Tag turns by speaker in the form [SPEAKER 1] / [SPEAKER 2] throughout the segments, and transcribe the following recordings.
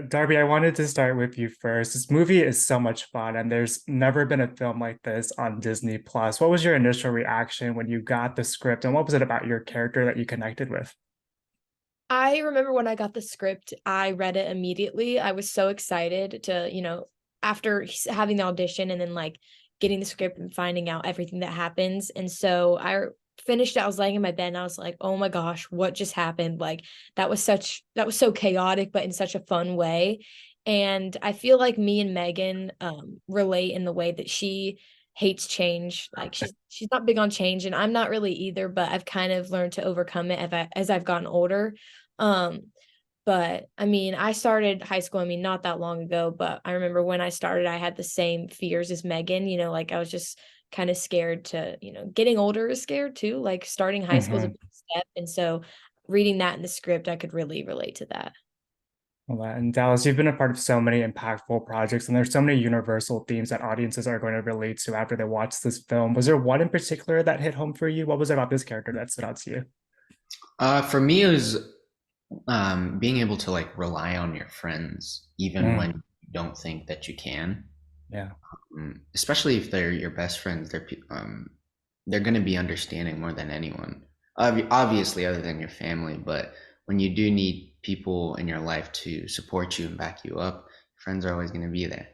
[SPEAKER 1] Darby, I wanted to start with you first. This movie is so much fun, and there's never been a film like this on Disney Plus. What was your initial reaction when you got the script, and what was it about your character that you connected with?
[SPEAKER 2] I remember when I got the script, I read it immediately. I was so excited to, after having the audition and then like getting the script and finding out everything that happens. And so I finished it. I was laying in my bed and I was like, "Oh my gosh, what just happened?" Like that was so chaotic, but in such a fun way. And I feel like me and Megan relate in the way that she hates change. Like she's not big on change and I'm not really either, but I've kind of learned to overcome it as I've gotten older. um, but I mean, I started high school, I mean, not that long ago, but I remember when I started, I had the same fears as Megan, like I was just kind of scared to, getting older is scared too. Like starting high school is a
[SPEAKER 1] Hmm.
[SPEAKER 2] big step. And so reading that in the script, I could really relate to that.
[SPEAKER 1] Well, and Dallas, you've been a part of so many impactful projects, and there's so many universal themes that audiences are going to relate to after they watch this film. Was there one in particular that hit home for you? What was it about this character that stood out to you?
[SPEAKER 3] For me, it was being able to like rely on your friends even when
[SPEAKER 1] Mm,
[SPEAKER 3] you don't think that you can.
[SPEAKER 1] yeah.
[SPEAKER 3] Especially if they're your best friends, they're going to be understanding more than anyone. Obviously, other than your family, but when you do need people in your life to support you and back you up, friends are always going to be there.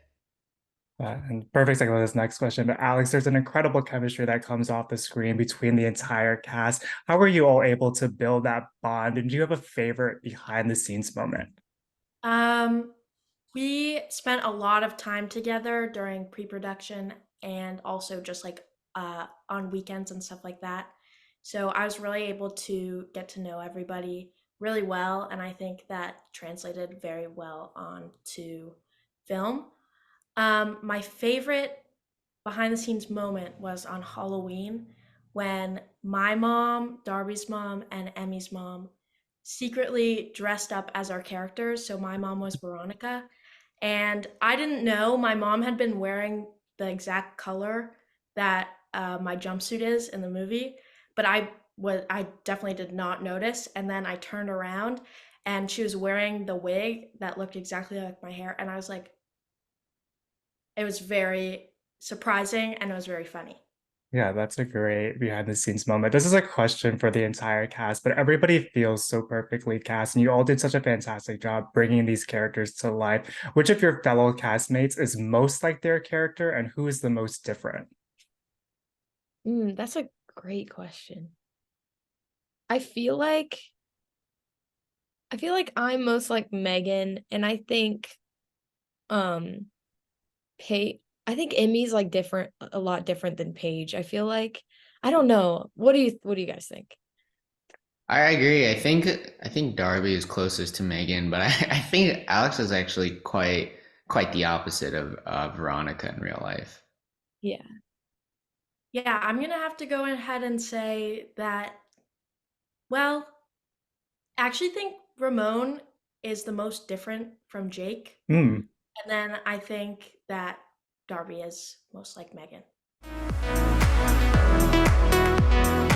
[SPEAKER 1] And perfect segue to this next question. But Alex, there's an incredible chemistry that comes off the screen between the entire cast. How were you all able to build that bond? And do you have a favorite behind the scenes moment?
[SPEAKER 4] Um, we spent a lot of time together during pre-production and also just like on weekends and stuff like that. So I was really able to get to know everybody really well, and I think that translated very well onto film. My favorite behind the scenes moment was on Halloween when my mom, Darby's mom, and Emmy's mom secretly dressed up as our characters. So my mom was Veronica, and I didn't know my mom had been wearing the exact color that my jumpsuit is in the movie, but I definitely did not notice. And then I turned around, and she was wearing the wig that looked exactly like my hair, and I was like, it was very surprising and it was very funny.
[SPEAKER 1] Yeah, that's a great behind the scenes moment. This is a question for the entire cast, but everybody feels so perfectly cast, and you all did such a fantastic job bringing these characters to life. Which of your fellow castmates is most like their character, and who is the most different?
[SPEAKER 2] That's a great question. I feel like I feel like I'm most like Megan, and um I think Emmy's like different, a lot different than Paige. I don't know. What do you guys think?
[SPEAKER 3] I agree. I think Darby is closest to Megan, but I think Alex is actually quite the opposite of Veronica in real life.
[SPEAKER 2] Yeah.
[SPEAKER 4] Yeah, I'm gonna have to go ahead and say that, well, I actually think Ramon is the most different from Jake.
[SPEAKER 1] Hmm.
[SPEAKER 4] And then I think that Darby is most like Megan.